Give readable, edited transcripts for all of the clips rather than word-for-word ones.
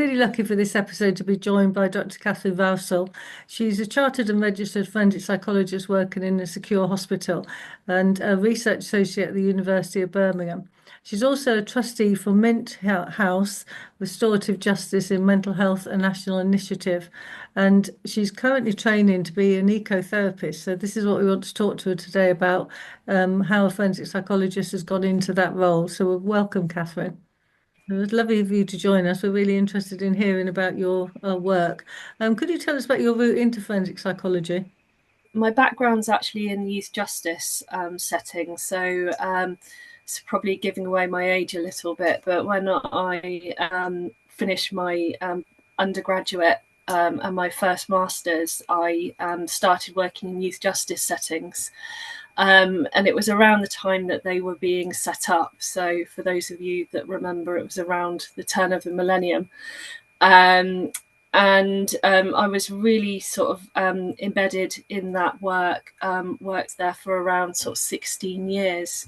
really lucky for this episode to be joined by Dr. Kathryn Rowsell. She's a chartered and registered forensic psychologist working in a secure hospital and a research associate at the University of Birmingham. She's also a trustee for Mint House, Restorative Justice in Mental Health, a national initiative. And she's currently training to be an ecotherapist. So this is what we want to talk to her today about, how a forensic psychologist has gone into that role. So welcome, Kathryn. It was lovely of you to join us. We're really interested in hearing about your work. Could you tell us about your route into forensic psychology? My background's actually in youth justice setting, so it's probably giving away my age a little bit, but when I finished my undergraduate and my first master's, I started working in youth justice settings. And it was around the time that they were being set up. So for those of you that remember, it was around the turn of the millennium. I was really sort of embedded in that work, worked there for around sort of 16 years.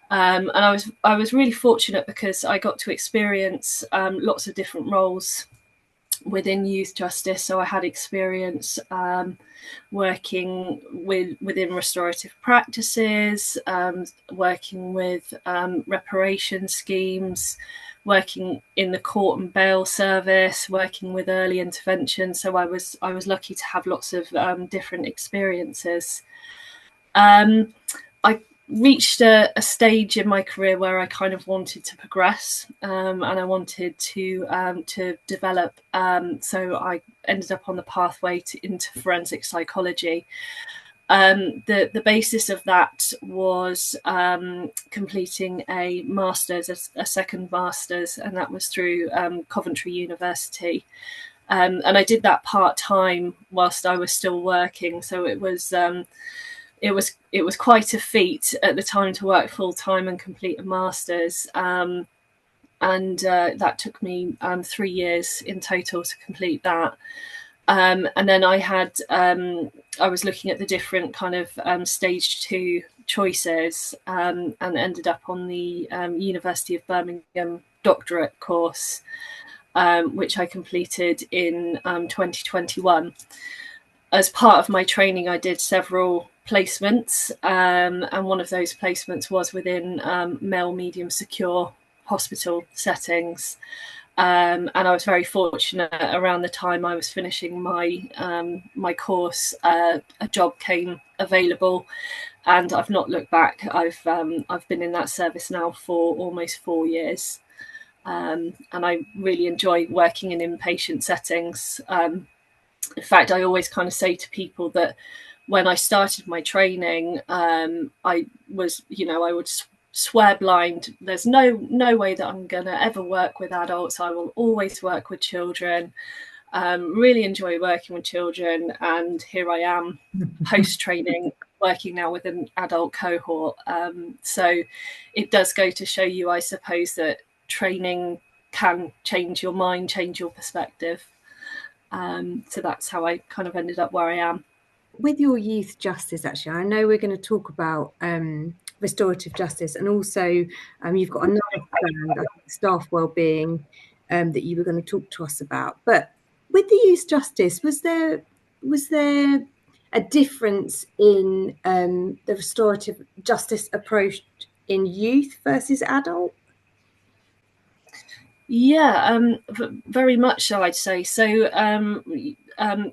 And I was really fortunate because I got to experience lots of different roles within youth justice. So I had experience working within restorative practices, working with reparation schemes, working in the court and bail service, working with early intervention. So I was lucky to have lots of different experiences. I reached a stage in my career where I kind of wanted to progress, and I wanted to develop. So I ended up on the pathway into forensic psychology. The basis of that was completing a master's, a second master's, and that was through Coventry University. And I did that part-time whilst I was still working. So it was quite a feat at the time to work full-time and complete a master's. And that took me 3 years in total to complete that. And then I was looking at the different kind of stage 2 choices, and ended up on the University of Birmingham doctorate course, which I completed in 2021. As part of my training, I did several placements, and one of those placements was within male medium secure hospital settings. And I was very fortunate. Around the time I was finishing my course, a job came available, and I've not looked back. I've been in that service now for almost 4 years, and I really enjoy working in inpatient settings. In fact, I always kind of say to people that when I started my training, I would swear blind. There's no way that I'm going to ever work with adults. I will always work with children. Really enjoy working with children, and here I am post-training working now with an adult cohort. So it does go to show you, I suppose, that training can change your mind, change your perspective. So that's how I kind of ended up where I am. With your youth justice, actually, I know we're going to talk about restorative justice, and also you've got another strand, I think, staff wellbeing, that you were going to talk to us about. But with the youth justice, was there a difference in the restorative justice approach in youth versus adult? Yeah, very much so, I'd say. So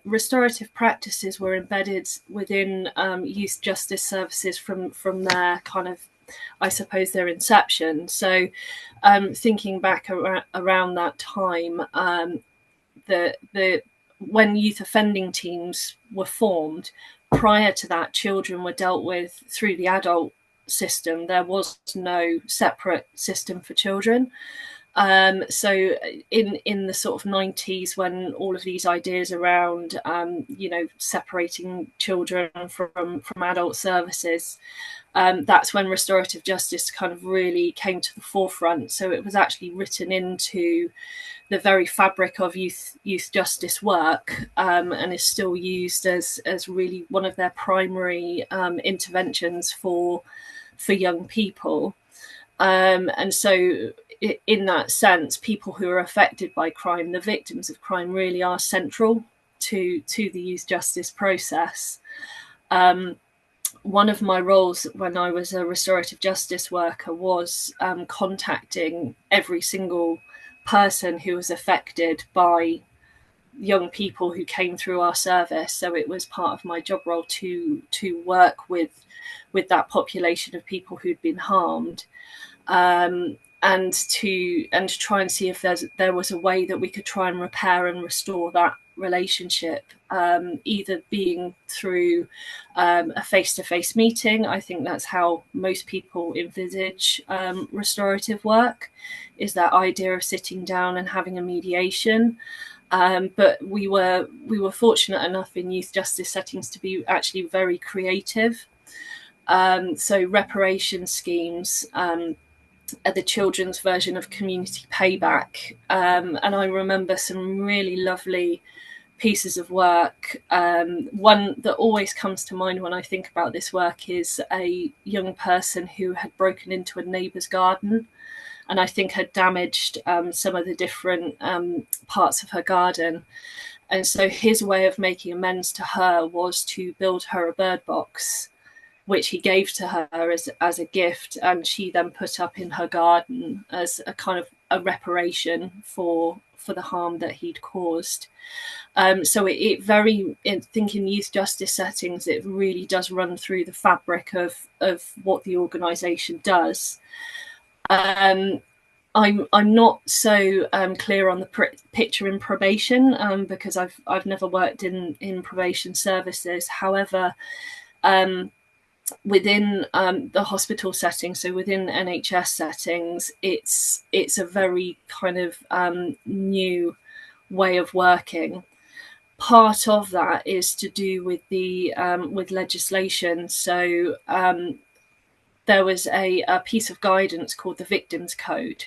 restorative practices were embedded within youth justice services from their kind of, I suppose, their inception. So thinking back around that time, when youth offending teams were formed, prior to that, children were dealt with through the adult system. There was no separate system for children. So in the sort of 90s, when all of these ideas around, separating children from adult services, that's when restorative justice kind of really came to the forefront. So it was actually written into the very fabric of youth justice work, and is still used as really one of their primary interventions for young people. And so in that sense, people who are affected by crime, the victims of crime, really are central to the youth justice process. One of my roles when I was a restorative justice worker was contacting every single person who was affected by young people who came through our service. So it was part of my job role to work with that population of people who'd been harmed, and to try and see if there was a way that we could try and repair and restore that relationship, either being through a face-to-face meeting. I think that's how most people envisage restorative work, is that idea of sitting down and having a mediation. But we were fortunate enough in youth justice settings to be actually very creative. So reparation schemes are the children's version of community payback. And I remember some really lovely pieces of work. One that always comes to mind when I think about this work is a young person who had broken into a neighbour's garden, and I think had damaged some of the different parts of her garden. And so his way of making amends to her was to build her a bird box, which he gave to her as a gift, and she then put up in her garden as a kind of a reparation for the harm that he'd caused. So it very, I think in youth justice settings, it really does run through the fabric of what the organisation does. I'm not so clear on the picture in probation, because I've never worked in probation services. However, within the hospital setting, so within NHS settings, it's a very kind of new way of working. Part of that is to do with the with legislation. So there was a piece of guidance called the Victims Code.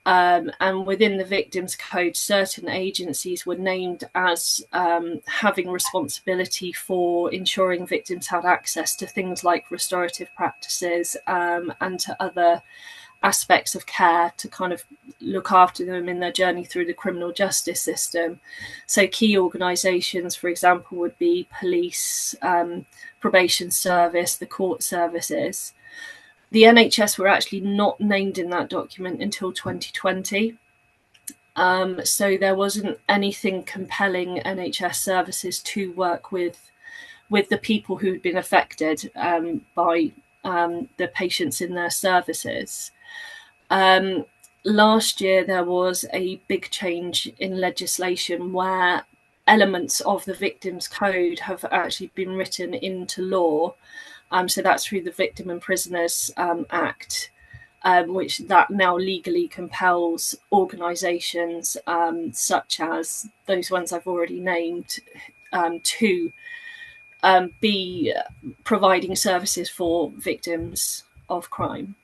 And within the Victims Code, certain agencies were named as having responsibility for ensuring victims had access to things like restorative practices, and to other aspects of care to kind of look after them in their journey through the criminal justice system. So key organisations, for example, would be police, probation service, the court services. The NHS were actually not named in that document until 2020. So there wasn't anything compelling NHS services to work with the people who'd been affected by the patients in their services. Last year, there was a big change in legislation where elements of the Victims Code have actually been written into law. So that's through the Victim and Prisoners Act, which that now legally compels organisations such as those ones I've already named to be providing services for victims of crime.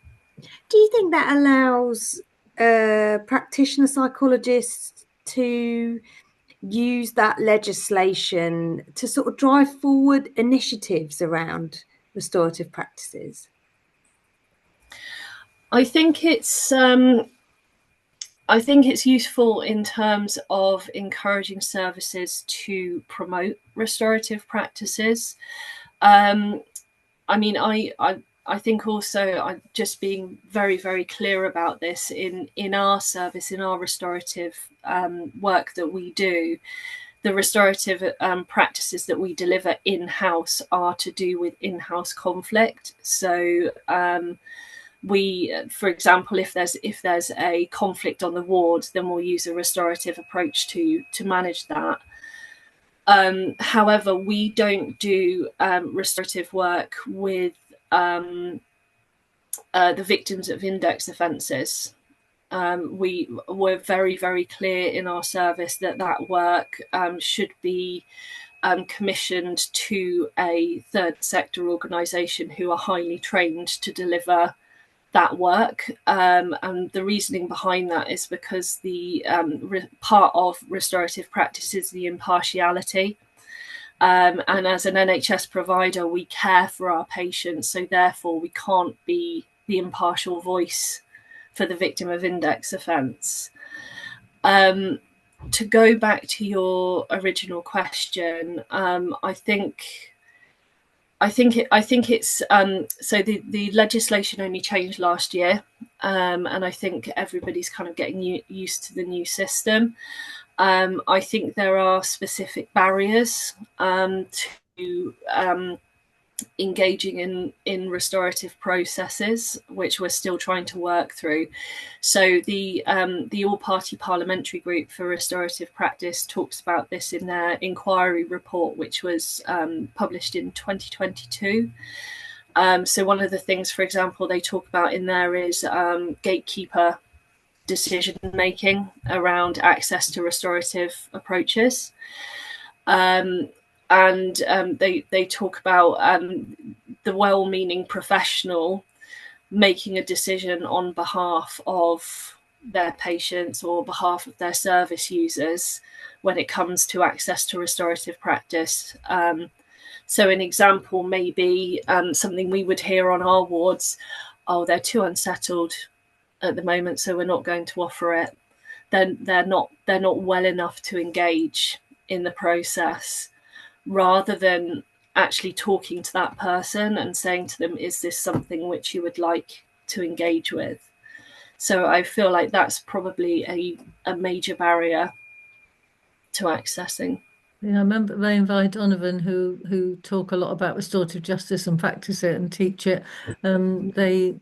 Do you think that allows practitioner psychologists to use that legislation to sort of drive forward initiatives around restorative practices? I think it's useful in terms of encouraging services to promote restorative practices. I mean, I think also, I'm just being very, very clear about this in our service, in our restorative work that we do. The restorative practices that we deliver in-house are to do with in-house conflict. So we, for example, if there's a conflict on the ward, then we'll use a restorative approach to manage that. However, we don't do restorative work with the victims of index offences. We're very, very clear in our service that work should be commissioned to a third sector organisation who are highly trained to deliver that work. And the reasoning behind that is because the part of restorative practice is the impartiality. And as an NHS provider, we care for our patients, so therefore we can't be the impartial voice for the victim of index offence. To go back to your original question, I think it's so the legislation only changed last year, and I think everybody's kind of getting used to the new system. I think there are specific barriers to engaging in restorative processes, which we're still trying to work through. So the all-party parliamentary group for restorative practice talks about this in their inquiry report, which was published in 2022. So one of the things, for example, they talk about in there is gatekeeper decision making around access to restorative approaches. They talk about the well-meaning professional making a decision on behalf of their patients or behalf of their service users when it comes to access to restorative practice. So an example may be something we would hear on our wards: oh, they're too unsettled at the moment, so we're not going to offer it. Then they're not well enough to engage in the process, rather than actually talking to that person and saying to them, is this something which you would like to engage with? So I feel like that's probably a major barrier to accessing. Yeah, I remember Ray and Vi Donovan, who talk a lot about restorative justice and practice it and teach it. They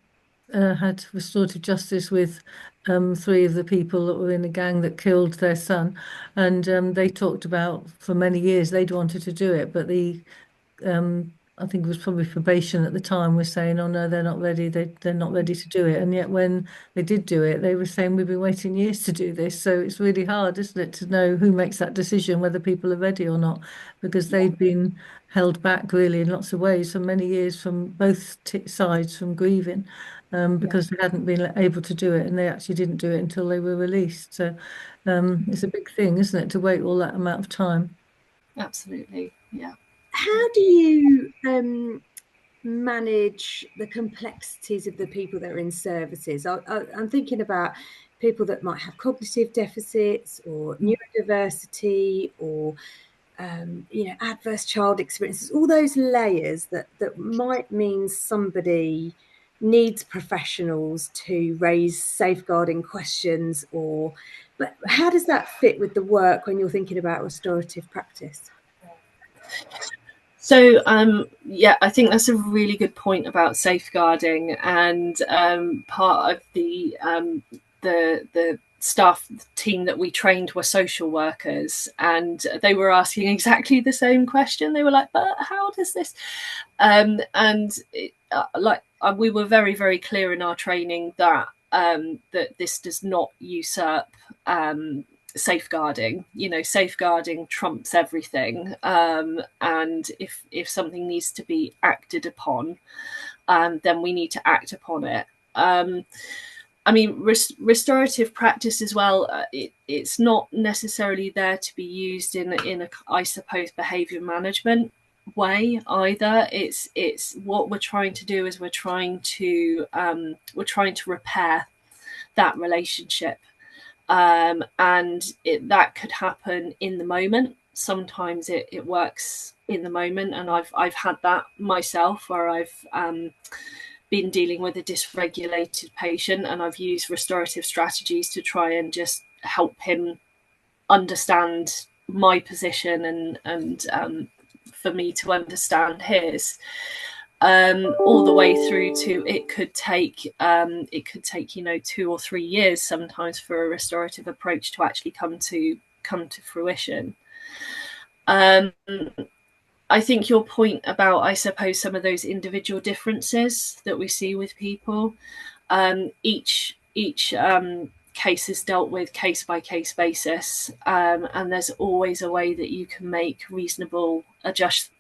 had restorative justice with 3 of the people that were in a gang that killed their son, and they talked about for many years they'd wanted to do it, but the I think it was probably probation at the time was saying, oh no, they're not ready, they're not ready to do it. And yet when they did do it, they were saying, we've been waiting years to do this. So it's really hard, isn't it, to know who makes that decision, whether people are ready or not, because they'd been held back really in lots of ways for many years from both sides from grieving, because they hadn't been able to do it, and they actually didn't do it until they were released. So it's a big thing, isn't it, to wait all that amount of time? Absolutely, yeah. How do you manage the complexities of the people that are in services? I'm thinking about people that might have cognitive deficits or neurodiversity or adverse child experiences, all those layers that might mean somebody needs professionals to raise safeguarding questions, but how does that fit with the work when you're thinking about restorative practice? So I think that's a really good point about safeguarding, and part of the staff team that we trained were social workers, and they were asking exactly the same question. They were like, but how does this we were very, very clear in our training that that this does not usurp safeguarding. Safeguarding trumps everything, and if something needs to be acted upon, then we need to act upon it. Restorative practice as well, it's not necessarily there to be used in a, I suppose, behavior management way either. It's what we're trying to do is we're trying to repair that relationship, and that could happen in the moment. Sometimes it works in the moment, and I've had that myself, where I've been dealing with a dysregulated patient, and I've used restorative strategies to try and just help him understand my position and for me to understand his. All the way through to it could take 2 or 3 years sometimes for a restorative approach to actually come to fruition. I think your point about, I suppose, some of those individual differences that we see with people, each case is dealt with case by case basis, and there's always a way that you can make reasonable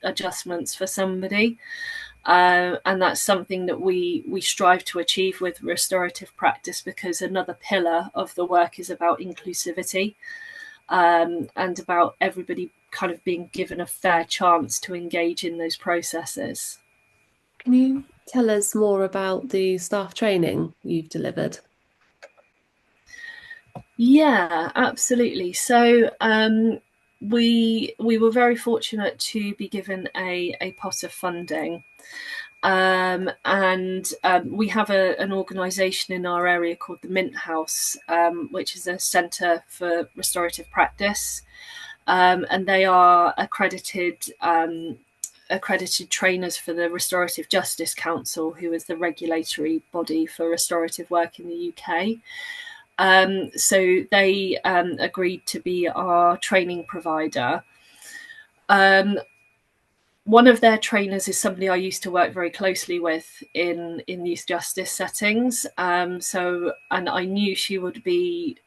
adjustments for somebody, and that's something that we strive to achieve with restorative practice, because another pillar of the work is about inclusivity, and about everybody kind of being given a fair chance to engage in those processes. Can you tell us more about the staff training you've delivered? Yeah, absolutely. So we were very fortunate to be given a pot of funding. And we have an organisation in our area called the Mint House, which is a centre for restorative practice. And they are accredited trainers for the Restorative Justice Council, who is the regulatory body for restorative work in the UK. So they agreed to be our training provider. One of their trainers is somebody I used to work very closely with in youth justice settings. And I knew she would be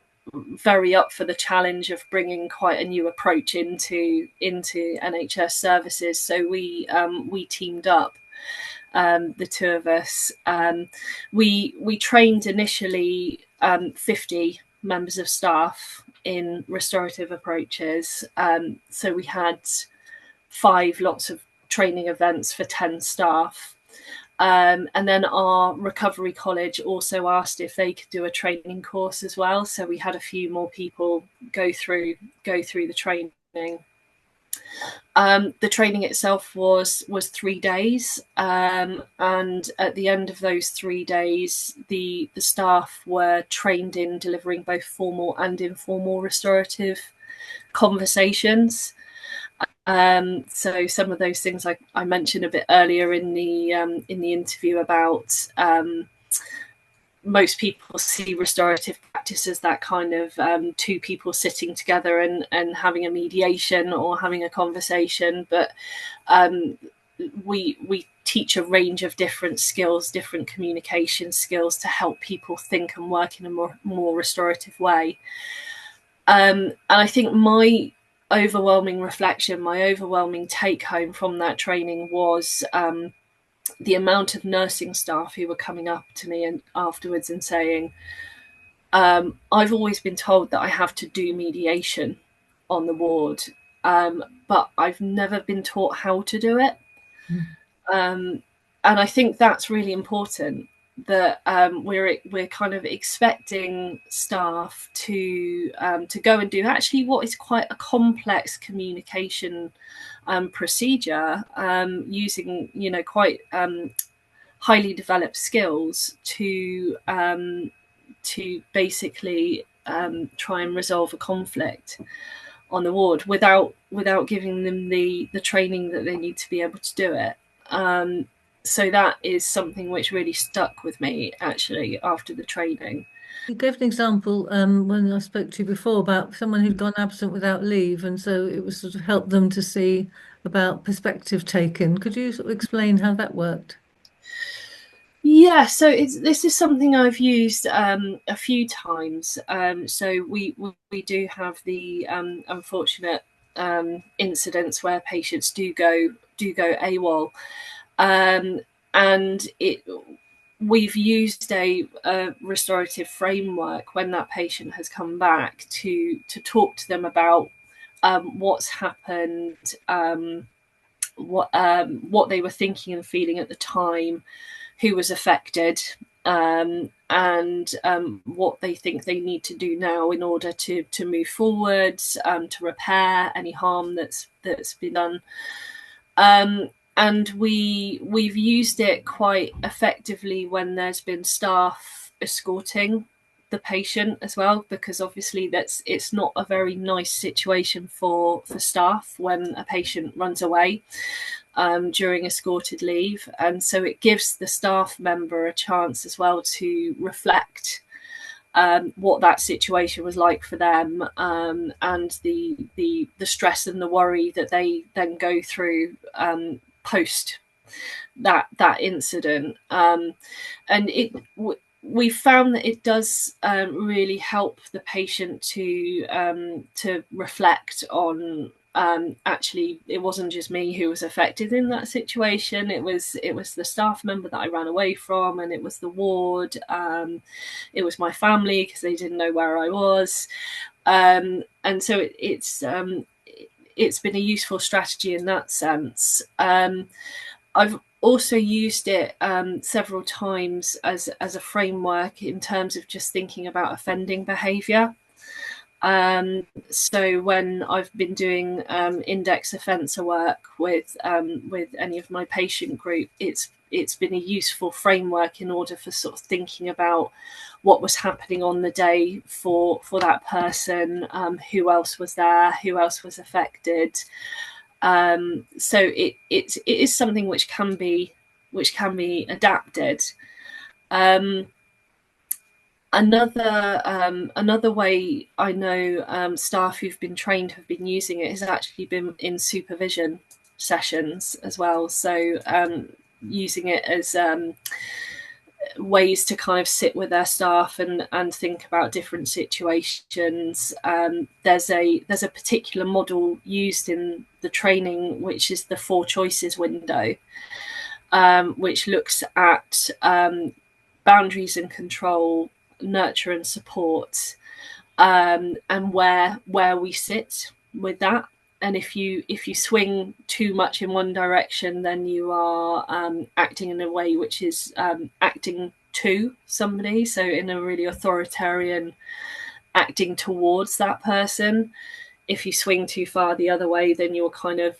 very up for the challenge of bringing quite a new approach into NHS services. So we teamed up, the two of us. We trained initially 50 members of staff in restorative approaches. So we had 5 lots of training events for 10 staff. And then our recovery college also asked if they could do a training course as well. So we had a few more people go through the training. The training itself was 3 days, and at the end of those 3 days, the staff were trained in delivering both formal and informal restorative conversations. So some of those things I mentioned a bit earlier in the interview about most people see restorative practice as that kind of 2 people sitting together and having a mediation or having a conversation, but we teach a range of different skills, different communication skills to help people think and work in a more restorative way. And I think my overwhelming reflection, my overwhelming take home from that training was the amount of nursing staff who were coming up to me and afterwards and saying, I've always been told that I have to do mediation on the ward, but I've never been taught how to do it. And I think that's really important, that we're kind of expecting staff to go and do actually what is quite a complex communication procedure, using quite highly developed skills to basically try and resolve a conflict on the ward without giving them the training that they need to be able to do it. So that is something which really stuck with me actually after the training. You gave an example when I spoke to you before about someone who'd gone absent without leave, and so it was sort of helped them to see about perspective taken. Could you sort of explain how that worked? Yeah, so this is something I've used a few times. So we do have the unfortunate incidents where patients do go AWOL, and we've used a restorative framework when that patient has come back to talk to them about what's happened, what they were thinking and feeling at the time, who was affected, and what they think they need to do now in order to move forward, to repair any harm that's been done. And we've used it quite effectively when there's been staff escorting the patient as well, because obviously it's not a very nice situation for staff when a patient runs away during escorted leave, and so it gives the staff member a chance as well to reflect what that situation was like for them, and the stress and the worry that they then go through post that incident. And we found that it does really help the patient to reflect on, actually it wasn't just me who was affected in that situation, it was the staff member that I ran away from, and it was the ward, it was my family because they didn't know where I was, and so it's been a useful strategy in that sense. I've also used it several times as a framework in terms of just thinking about offending behaviour. So when I've been doing index offender work with any of my patient group, it's been a useful framework in order for sort of thinking about what was happening on the day for that person, who else was there, who else was affected. So it is something which can be adapted. Another way I know staff who've been trained have been using it has actually been in supervision sessions as well. So using it as ways to kind of sit with their staff and think about different situations. There's a particular model used in the training, which is the 4 choices window, which looks at boundaries and control, nurture and support, and where we sit with that. And if you swing too much in one direction, then you are acting in a way which is acting to somebody, so in a really authoritarian, acting towards that person. If you swing too far the other way, then you're kind of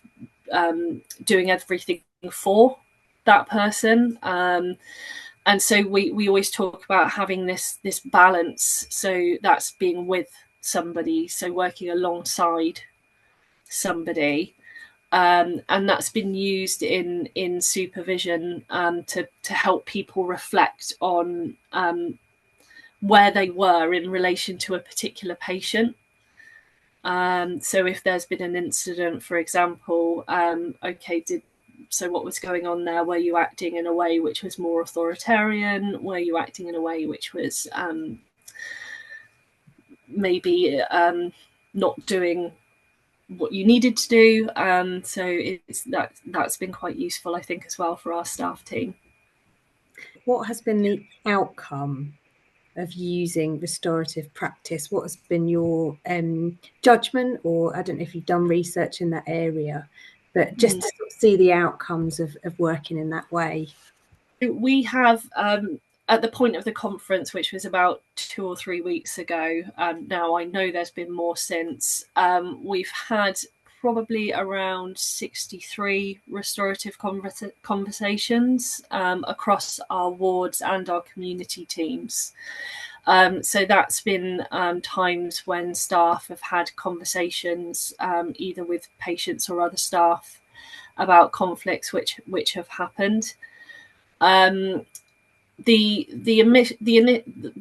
doing everything for that person. And so we always talk about having this balance. So that's being with somebody, so working alongside somebody, and that's been used in supervision to help people reflect on where they were in relation to a particular patient. So if there's been an incident, for example, so what was going on there? Were you acting in a way which was more authoritarian? Were you acting in a way which was maybe not doing what you needed to do? So that's been quite useful, I think, as well for our staff team. What has been the outcome of using restorative practice? What has been your judgment, or I don't know if you've done research in that area, but just to sort of see the outcomes of working in that way? We have, at the point of the conference, which was about 2 or 3 weeks ago, now I know there's been more since, we've had probably around 63 restorative conversations across our wards and our community teams. So that's been times when staff have had conversations either with patients or other staff about conflicts which have happened. The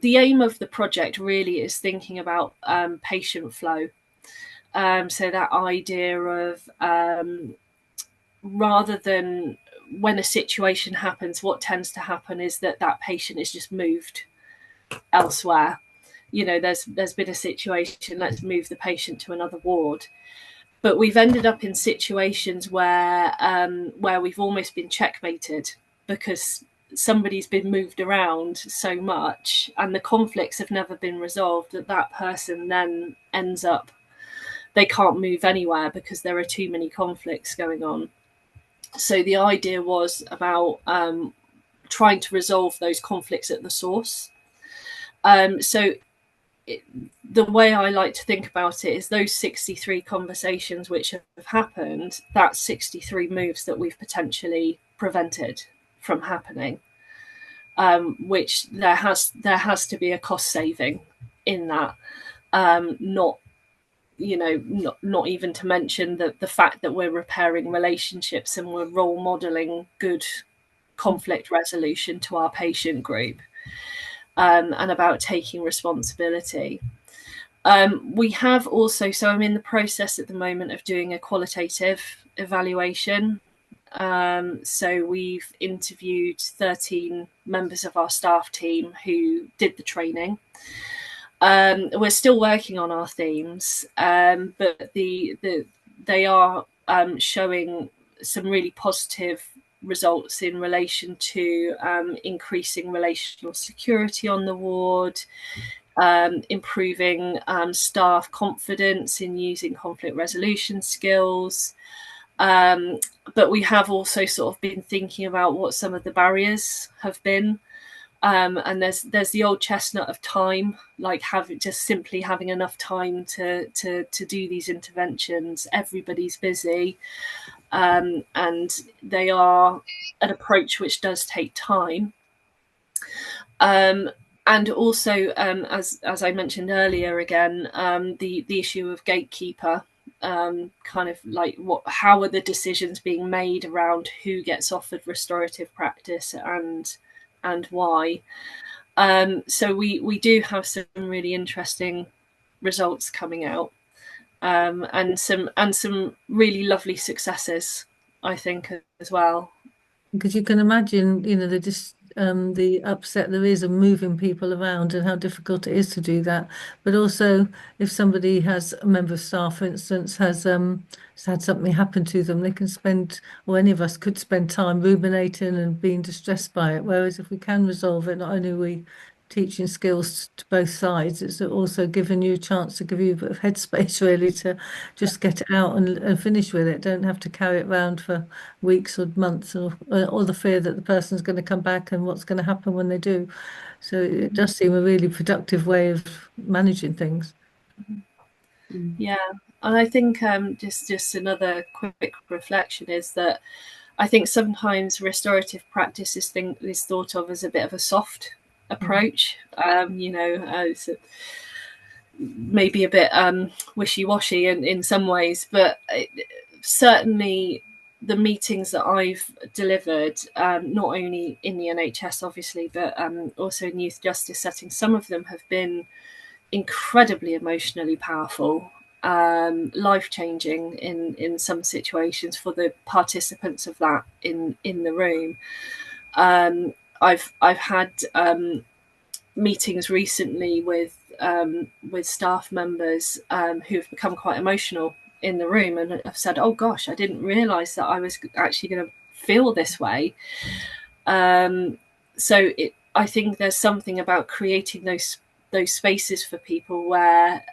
aim of the project really is thinking about patient flow. So that idea of rather than when a situation happens, what tends to happen is that patient is just moved elsewhere. You know, there's been a situation, let's move the patient to another ward. But we've ended up in situations where we've almost been checkmated because somebody's been moved around so much and the conflicts have never been resolved, that person then ends up, they can't move anywhere because there are too many conflicts going on. So the idea was about trying to resolve those conflicts at the source. The way I like to think about it is those 63 conversations which have happened, that's 63 moves that we've potentially prevented from happening, which there has to be a cost saving in that, not even to mention the fact that we're repairing relationships and we're role modeling good conflict resolution to our patient group, and about taking responsibility. We have also, so I'm in the process at the moment of doing a qualitative evaluation. So we've interviewed 13 members of our staff team who did the training. We're still working on our themes, but they are showing some really positive results in relation to increasing relational security on the ward, improving staff confidence in using conflict resolution skills. But we have also sort of been thinking about what some of the barriers have been. And there's the old chestnut of time, like simply having enough time to do these interventions. Everybody's busy, and they are an approach which does take time. And also, as I mentioned earlier, again, the issue of gatekeeper, kind of like how are the decisions being made around who gets offered restorative practice and why. So we do have some really interesting results coming out, and some really lovely successes, I think, as well. Because you can imagine, the upset there is of moving people around and how difficult it is to do that. But also, if somebody has a member of staff, for instance, has had something happen to them, they can spend, or any of us could spend time ruminating and being distressed by it. Whereas if we can resolve it, not only are we teaching skills to both sides, it's also giving you a chance to give you a bit of headspace, really, to just get it out and finish with it. Don't have to carry it around for weeks or months, or the fear that the person's going to come back and what's going to happen when they do. So it does seem a really productive way of managing things. Yeah, and I think just another quick reflection is that I think sometimes restorative practice is thought of as a bit of a soft approach, it's maybe a bit wishy-washy in some ways, but certainly the meetings that I've delivered, not only in the NHS obviously, but also in youth justice settings, some of them have been incredibly emotionally powerful, life-changing in some situations for the participants of that in the room. I've had meetings recently with staff members who've become quite emotional in the room and have said, "Oh gosh, I didn't realise that I was actually going to feel this way." So I think there's something about creating those spaces for people where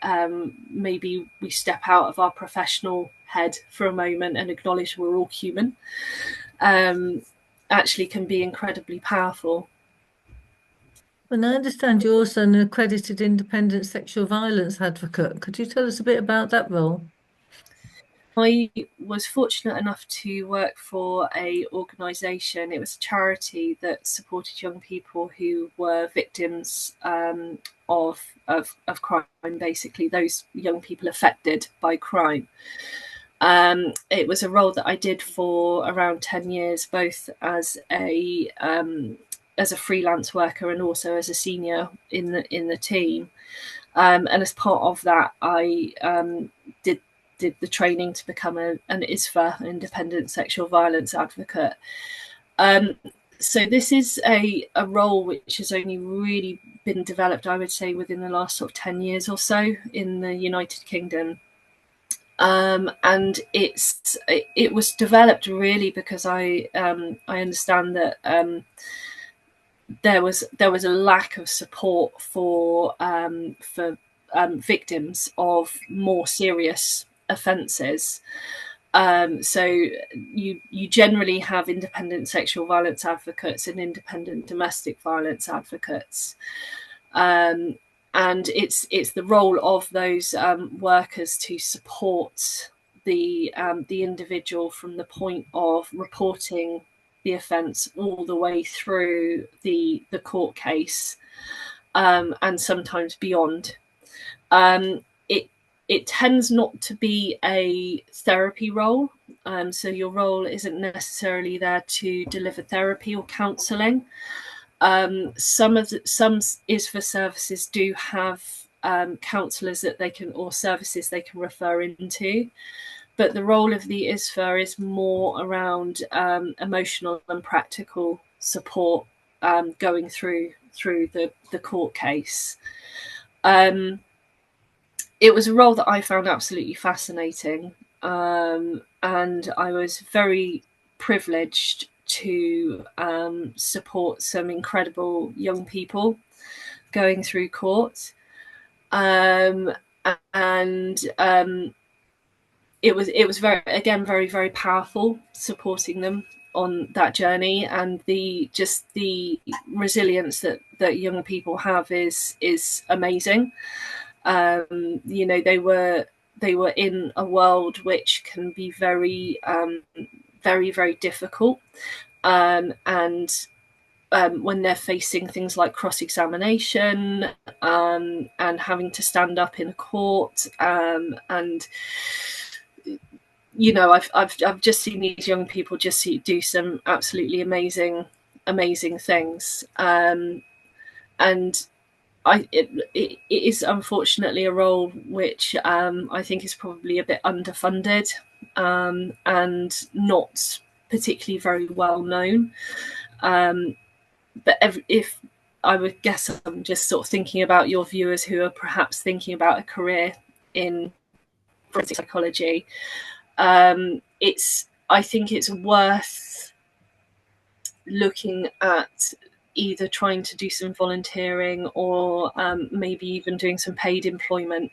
maybe we step out of our professional head for a moment and acknowledge we're all human. Actually can be incredibly powerful. And I understand you're also an accredited independent sexual violence advocate. Could you tell us a bit about that role? I was fortunate enough to work for a organisation. It was a charity that supported young people who were victims of crime, basically those young people affected by crime. It was a role that I did for around 10 years, both as a freelance worker and also as a senior in the team. And as part of that, I did the training to become an ISVA, independent sexual violence advocate. So this is a role which has only really been developed, I would say, within the last sort of 10 years or so in the United Kingdom. And it was developed really because I understand that there was a lack of support for victims of more serious offences. So you generally have independent sexual violence advocates and independent domestic violence advocates. And it's the role of those workers to support the individual from the point of reporting the offence all the way through the court case, and sometimes beyond. It tends not to be a therapy role, so your role isn't necessarily there to deliver therapy or counselling. Some ISVA services do have counsellors that they can, or services they can refer into, but the role of the ISVA is more around emotional and practical support going through the court case. It was a role that I found absolutely fascinating, and I was very privileged to support some incredible young people going through court, and it was very, very, very powerful supporting them on that journey, and the resilience that young people have is amazing. You know, they were in a world which can be very very difficult, and when they're facing things like cross-examination, and having to stand up in a court, and you know, I've just seen these young people just do some absolutely amazing things, and it is unfortunately a role which I think is probably a bit underfunded, and not particularly very well known. But if I would guess, I'm just sort of thinking about your viewers who are perhaps thinking about a career in forensic psychology. I think it's worth looking at either trying to do some volunteering, or maybe even doing some paid employment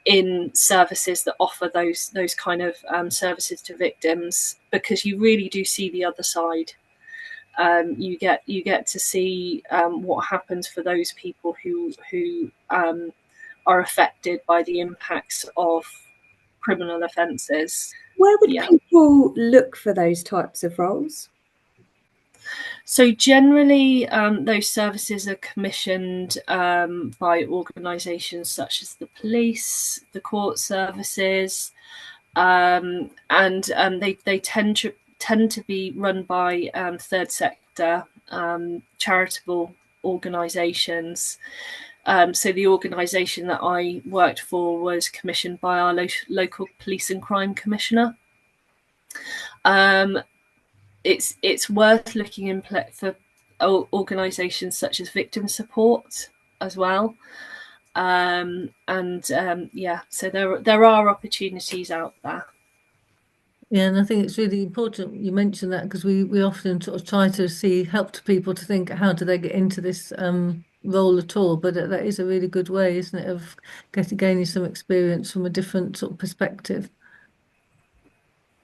in services that offer those kind of services to victims, because you really do see the other side. You get to see what happens for those people who are affected by the impacts of criminal offences. Where would people look for those types of roles? So generally, those services are commissioned by organisations such as the police, the court services, and they tend to be run by third sector charitable organisations. So the organisation that I worked for was commissioned by our local police and crime commissioner. It's worth looking for organisations such as victim support as well, yeah. So there are opportunities out there. Yeah, and I think it's really important you mentioned that, because we often sort of try to help to people to think, how do they get into this role at all? But that is a really good way, isn't it, of gaining some experience from a different sort of perspective.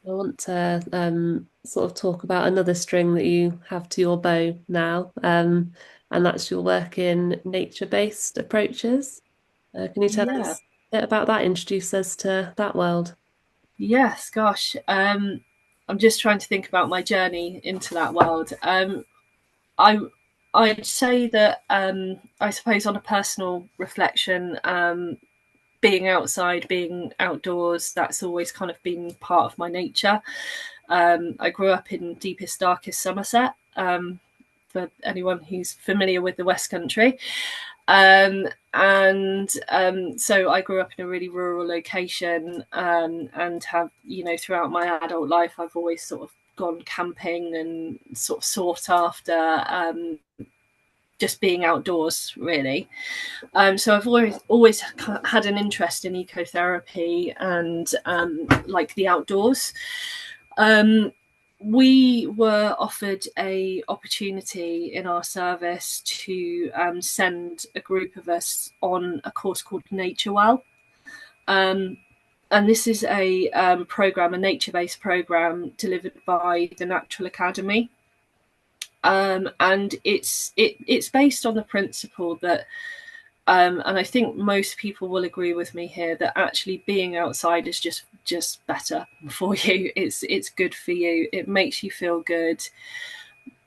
I want to sort of talk about another string that you have to your bow now, and that's your work in nature-based approaches. Can you tell us a bit about that? Introduce us to that world. Yes, gosh. I'm just trying to think about my journey into that world. I'd say that I suppose on a personal reflection, being outside, being outdoors, that's always kind of been part of my nature. I grew up in deepest, darkest Somerset, for anyone who's familiar with the West Country. So I grew up in a really rural location, and have, you know, throughout my adult life, I've always sort of gone camping and sort of sought after just being outdoors, really. So I've always had an interest in ecotherapy and like the outdoors. We were offered a opportunity in our service to send a group of us on a course called Nature Well. And this is a program, a nature-based program delivered by the Natural Academy. And it's based on the principle that, and I think most people will agree with me here, that actually being outside is just better for you. It's good for you. It makes you feel good.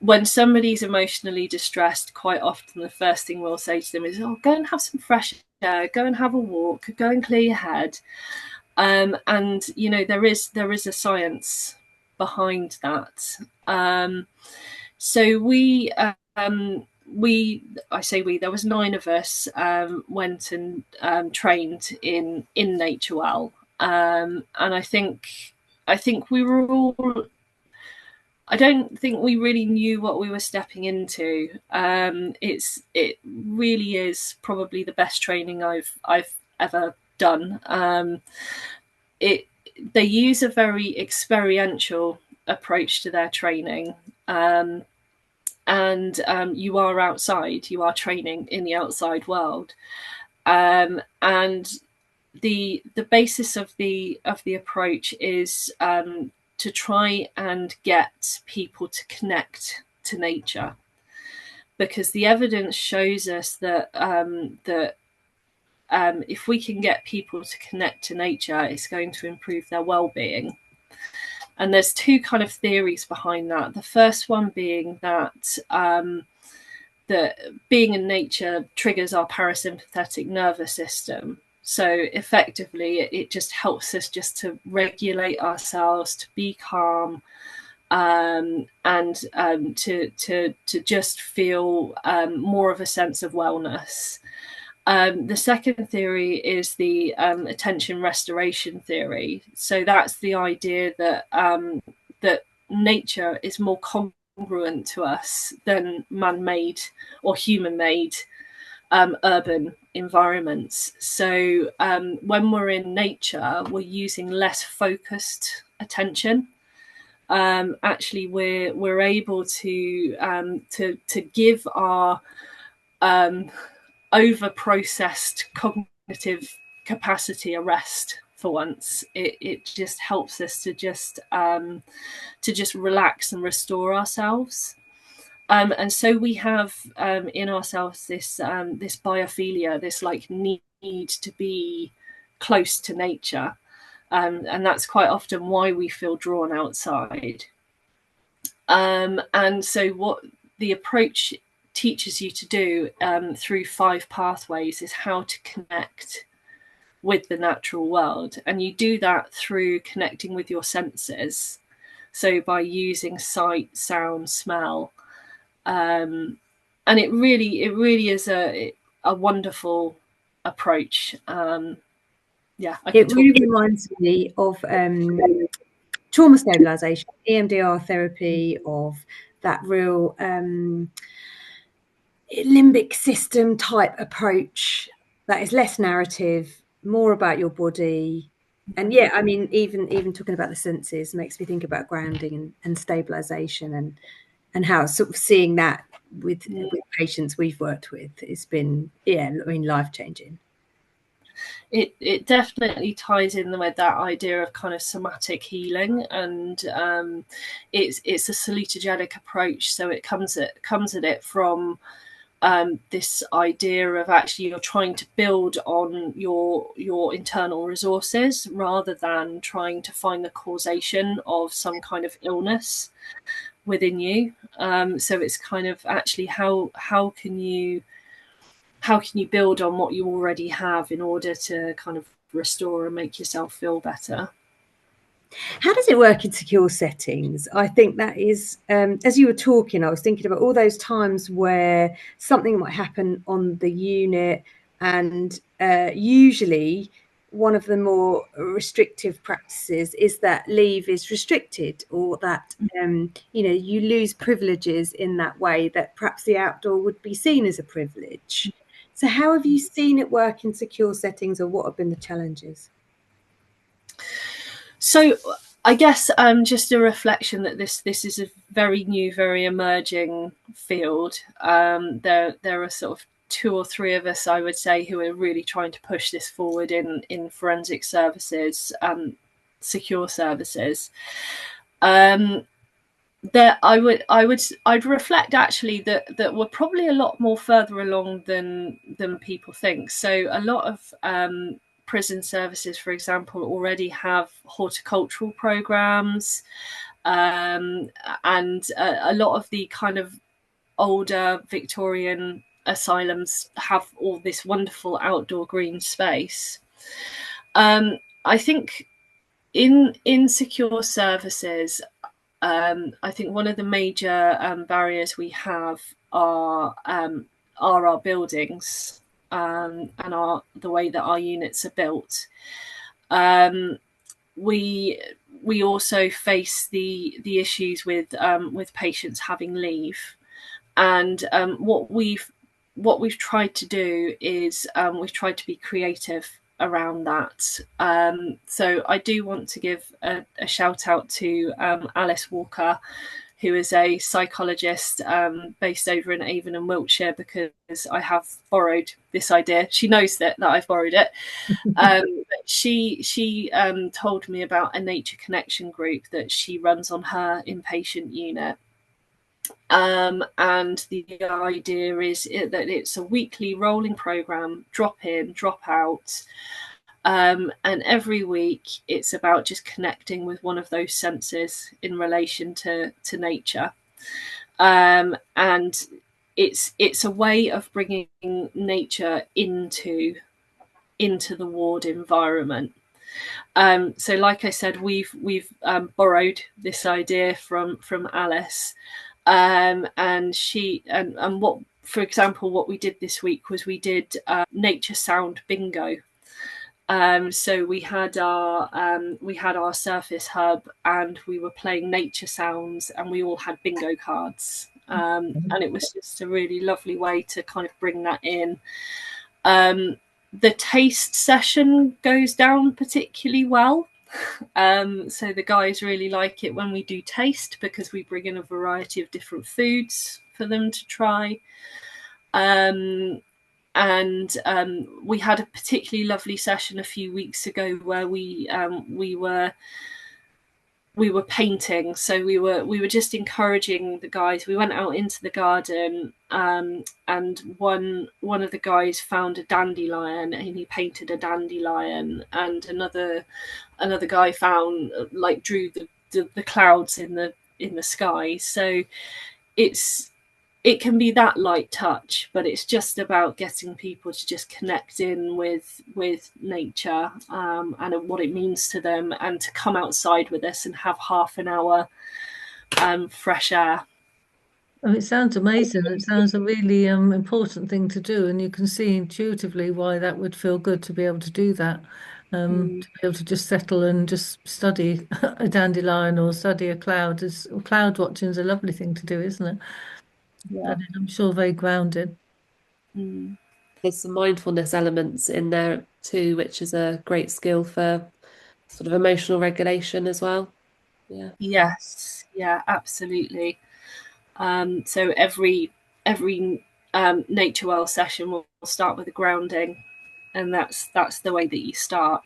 When somebody's emotionally distressed, quite often the first thing we'll say to them is, "Oh, go and have some fresh air. Go and have a walk. Go and clear your head." And you know, there is a science behind that. So there was 9 of us went and trained in Nature Well, and I think we were all, I don't think we really knew what we were stepping into. It really is probably the best training I've ever done. They use a very experiential approach to their training. And you are outside, you are training in the outside world, and the basis of the approach is to try and get people to connect to nature, because the evidence shows us that if we can get people to connect to nature, it's going to improve their well-being. And there's two kind of theories behind that. The first one being that that being in nature triggers our parasympathetic nervous system. So effectively, it just helps us just to regulate ourselves, to be calm, and to just feel more of a sense of wellness. The second theory is the attention restoration theory. So that's the idea that that nature is more congruent to us than man-made or human-made urban environments. So when we're in nature, we're using less focused attention. Actually, we're able to give our over-processed cognitive capacity a rest for once. It just helps us to just relax and restore ourselves. And so we have in ourselves this biophilia, this like need to be close to nature. And that's quite often why we feel drawn outside. And so what the approach teaches you to do through 5 pathways is how to connect with the natural world. And you do that through connecting with your senses. So by using sight, sound, smell. And it really is a wonderful approach. It really reminds me of trauma stabilization, EMDR therapy, of that real limbic system type approach that is less narrative, more about your body. And yeah, I mean, even talking about the senses makes me think about grounding and stabilization, and how sort of seeing that with patients we've worked with, it's been, life-changing. It definitely ties in with that idea of kind of somatic healing, and it's a salutogenic approach. So it comes at it from this idea of actually you're trying to build on your internal resources rather than trying to find the causation of some kind of illness within you. So it's kind of actually how can you build on what you already have in order to kind of restore and make yourself feel better. How does it work in secure settings? I think that is, as you were talking, I was thinking about all those times where something might happen on the unit, and usually one of the more restrictive practices is that leave is restricted, or that you lose privileges in that way, that perhaps the outdoor would be seen as a privilege. So how have you seen it work in secure settings, or what have been the challenges? So I guess just a reflection that this is a very new, very emerging field. There are sort of 2 or 3 of us, I would say, who are really trying to push this forward in forensic services, secure services. I'd reflect actually that we're probably a lot more further along than people think. So a lot of prison services, for example, already have horticultural programs, and a lot of the kind of older Victorian asylums have all this wonderful outdoor green space. I think in secure services, I think one of the major barriers we have are our buildings, and the way that our units are built. We also face the issues with patients having leave, and what we've tried to do is we've tried to be creative around that. So I do want to give a shout out to Alice Walker, who is a psychologist based over in Avon and Wiltshire, because I have borrowed this idea. She knows that I've borrowed it. She told me about a nature connection group that she runs on her inpatient unit. And the idea is that it's a weekly rolling program, drop in, drop out. And every week it's about just connecting with one of those senses in relation to nature. And it's a way of bringing nature into the ward environment. So like I said, we've borrowed this idea from Alice. And she and what, for example, what we did this week was we did nature sound bingo. So we had our surface hub, and we were playing nature sounds, and we all had bingo cards. And it was just a really lovely way to kind of bring that in. The taste session goes down particularly well. So the guys really like it when we do taste, because we bring in a variety of different foods for them to try. And we had a particularly lovely session a few weeks ago where we were painting. So we were just encouraging the guys. We went out into the garden, and one of the guys found a dandelion, and he painted a dandelion, and another guy found, like, drew the clouds in the sky. So it can be that light touch, but it's just about getting people to just connect in with nature, and what it means to them, and to come outside with us and have half an hour fresh air. Oh, it sounds amazing. It sounds a really important thing to do, and you can see intuitively why that would feel good to be able to do that. To be able to just settle and just study a dandelion or study a cloud. Cloud watching is a lovely thing to do, isn't it? Yeah. And I'm sure very grounded. There's some mindfulness elements in there too, which is a great skill for sort of emotional regulation as well. Yeah. Yes. Yeah, absolutely. So every Nature Well session will start with a grounding, and that's the way that you start.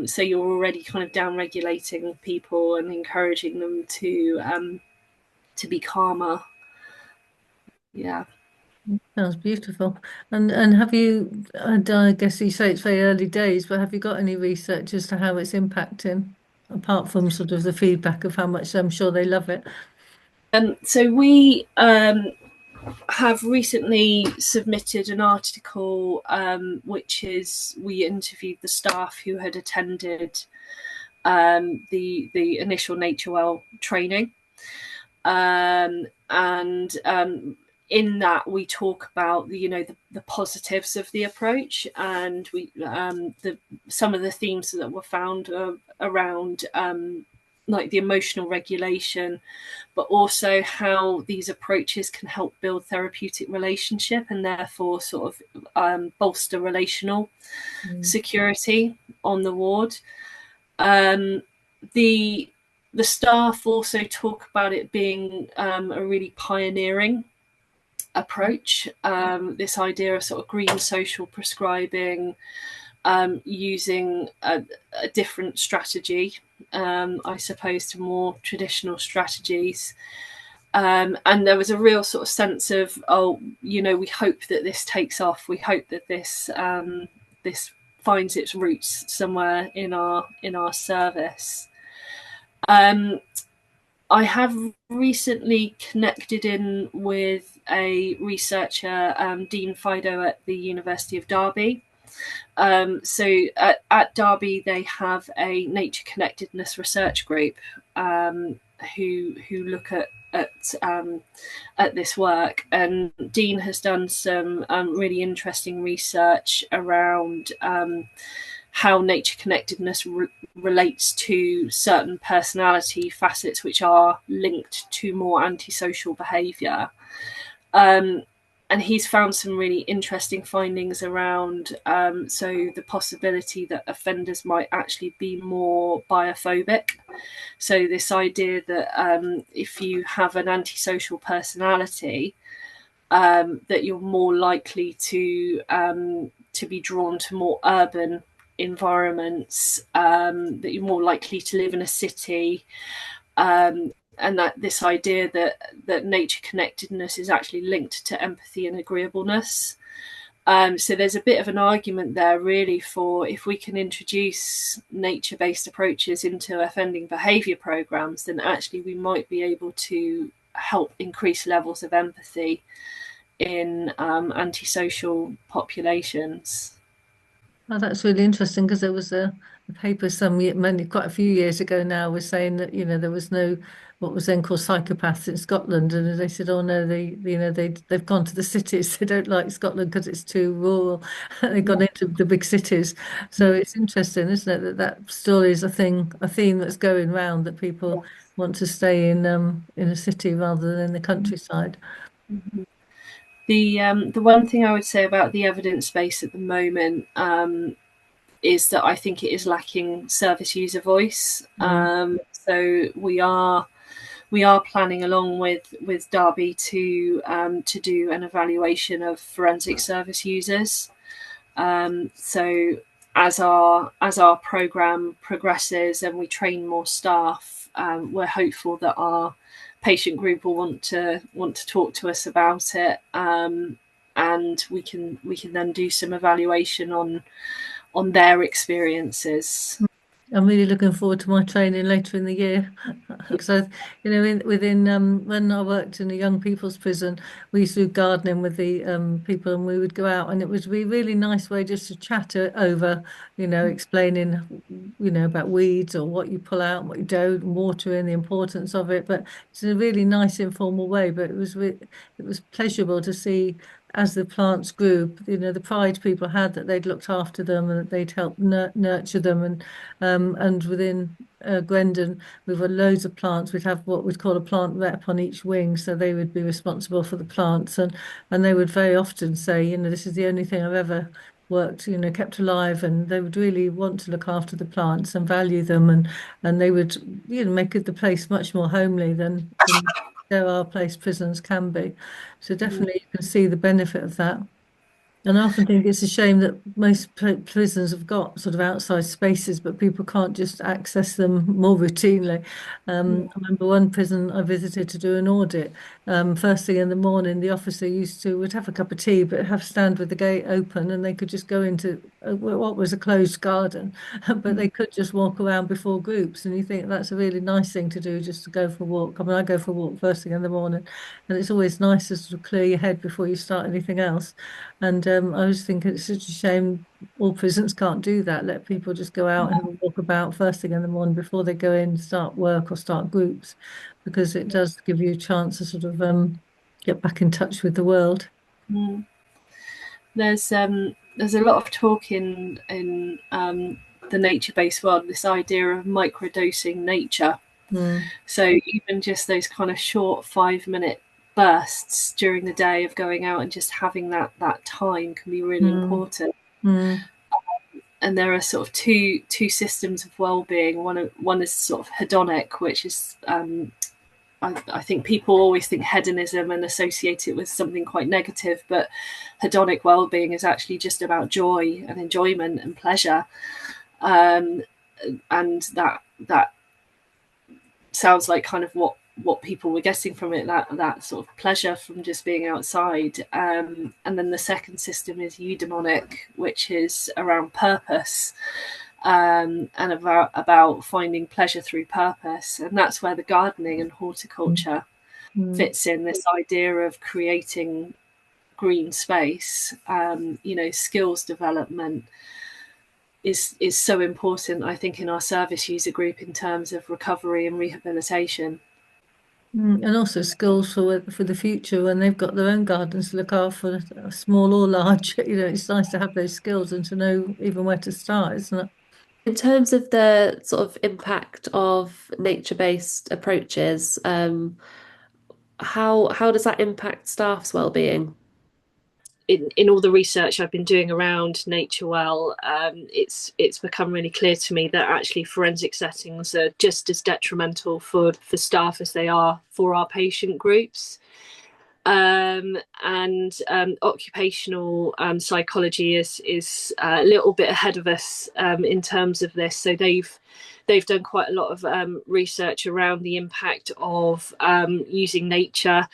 So you're already kind of down regulating people and encouraging them to be calmer. Yeah. Sounds beautiful. And have you, I guess you say it's very early days, but have you got any research as to how it's impacting, apart from sort of the feedback of how much I'm sure they love it? So we have recently submitted an article, which is, we interviewed the staff who had attended the initial Nature Well training, and in that we talk about the positives of the approach, and we some of the themes that were found around like the emotional regulation, but also how these approaches can help build therapeutic relationship, and therefore sort of bolster relational security on the ward. The staff also talk about it being a really pioneering approach, this idea of sort of green social prescribing, using a different strategy, I suppose, to more traditional strategies. And there was a real sort of sense of, we hope that this takes off. We hope that this finds its roots somewhere in our service. I have recently connected in with a researcher, Dean Fido at the University of Derby. So at Derby, they have a nature connectedness research group who look at this work, and Dean has done some really interesting research around how nature connectedness relates to certain personality facets which are linked to more antisocial behaviour. and he's found some really interesting findings around so the possibility that offenders might actually be more biophobic. So this idea that if you have an antisocial personality, that you're more likely to be drawn to more urban environments, that you're more likely to live in a city, and that this idea that nature connectedness is actually linked to empathy and agreeableness. So there's a bit of an argument there, really, for if we can introduce nature-based approaches into offending behaviour programs, then actually we might be able to help increase levels of empathy in antisocial populations. Oh, that's really interesting, because there was a paper quite a few years ago now, was saying that there was no what was then called psychopaths in Scotland, and they said, oh no, they've gone to the cities. They don't like Scotland because it's too rural. They've gone into the big cities. So it's interesting, isn't it, that story is a theme that's going round, that people want to stay in a city rather than in the countryside. Mm-hmm. The one thing I would say about the evidence base at the moment is that I think it is lacking service user voice. So we are planning, along with Derby, to do an evaluation of forensic service users. So as our program progresses and we train more staff, we're hopeful that our patient group will want to talk to us about it, and we can then do some evaluation on their experiences. I'm really looking forward to my training later in the year. So, when I worked in a young people's prison, we used to do gardening with the people, and we would go out, and it was a really nice way just to chat over, explaining, about weeds, or what you pull out and what you don't, and watering, the importance of it. But it's a really nice informal way. But it was pleasurable to see, as the plants grew, the pride people had that they'd looked after them and that they'd helped nurture them. And within Grendon, we've got loads of plants. We'd have what we'd call a plant rep on each wing, so they would be responsible for the plants, and they would very often say, this is the only thing I've ever worked, kept alive, and they would really want to look after the plants and value them, and they would, make the place much more homely than there are place prisons can be. So definitely you can see the benefit of that. And I often think it's a shame that most prisons have got sort of outside spaces, but people can't just access them more routinely. I remember one prison I visited to do an audit. First thing in the morning, the officer would have a cup of tea, but stand with the gate open, and they could just go into what was a closed garden, but they could just walk around before groups. And you think that's a really nice thing to do, just to go for a walk. I mean, I go for a walk first thing in the morning, and it's always nice to sort of clear your head before you start anything else. And I was thinking it's such a shame all prisons can't do that. Let people just go out and have a walk about first thing in the morning before they go in, start work or start groups, because it does give you a chance to sort of get back in touch with the world. There's a lot of talk in the nature-based world, this idea of microdosing nature. So even just those kind of short 5-minute bursts during the day of going out and just having that time can be really important. And there are sort of two systems of well-being. One is sort of hedonic, which is I think people always think hedonism and associate it with something quite negative, but hedonic well-being is actually just about joy and enjoyment and pleasure, and that sounds like kind of what people were getting from it, that sort of pleasure from just being outside. And then the second system is eudaimonic, which is around purpose, and about finding pleasure through purpose. And that's where the gardening and horticulture fits in, this idea of creating green space. Skills development is so important, I think, in our service user group in terms of recovery and rehabilitation. And also skills for the future when they've got their own gardens to look after, small or large. It's nice to have those skills and to know even where to start, isn't it? In terms of the sort of impact of nature-based approaches, how does that impact staff's well-being? in all the research I've been doing around Nature Well, it's become really clear to me that actually forensic settings are just as detrimental for staff as they are for our patient groups. And occupational psychology is a little bit ahead of us in terms of this. So they've done quite a lot of research around the impact of using nature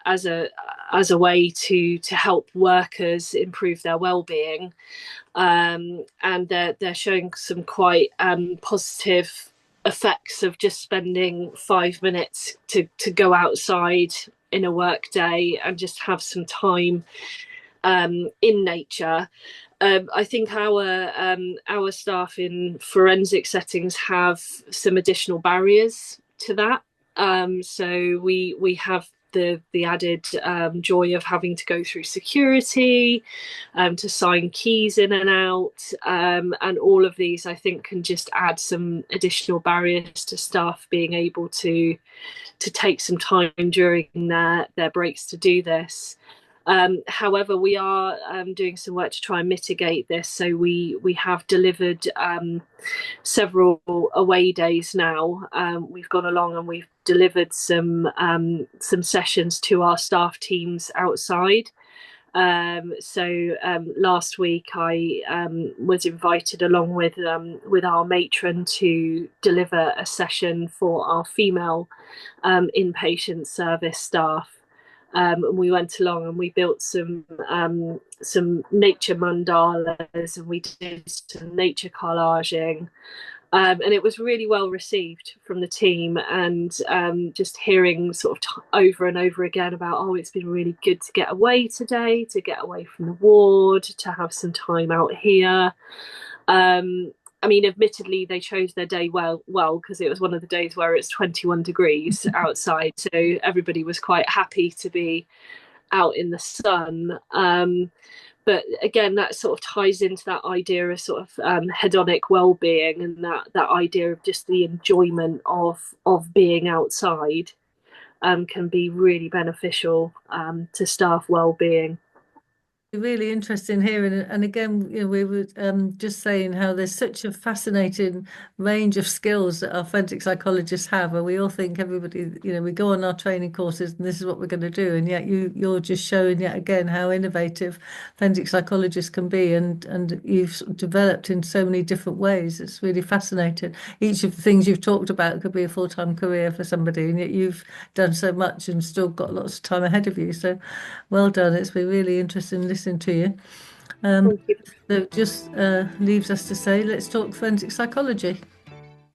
as a way to help workers improve their well-being, and they're showing some quite positive effects of just spending 5 minutes to go outside in a work day and just have some time in nature. I think our staff in forensic settings have some additional barriers to that. So we have the added joy of having to go through security, to sign keys in and out, and all of these I think can just add some additional barriers to staff being able to take some time during their breaks to do this. However, we are doing some work to try and mitigate this. So we have delivered several away days now. We've gone along and we've delivered some sessions to our staff teams outside. So last week I was invited along with our matron to deliver a session for our female inpatient service staff. And we went along and we built some nature mandalas, and we did some nature collaging, and it was really well received from the team. And just hearing sort of over and over again about, oh, it's been really good to get away today, to get away from the ward, to have some time out here. I mean, admittedly, they chose their day well, because it was one of the days where it's 21 degrees outside. So everybody was quite happy to be out in the sun. But again, that sort of ties into that idea of sort of hedonic well-being, and that idea of just the enjoyment of being outside can be really beneficial to staff well-being. Really interesting hearing, and again, we were just saying how there's such a fascinating range of skills that our forensic psychologists have, and we all think everybody, we go on our training courses and this is what we're going to do, and yet you're just showing yet again how innovative forensic psychologists can be, and you've developed in so many different ways. It's really fascinating. Each of the things you've talked about could be a full-time career for somebody, and yet you've done so much and still got lots of time ahead of you. So well done. It's been really interesting listening to you. So it just leaves us to say, let's talk forensic psychology.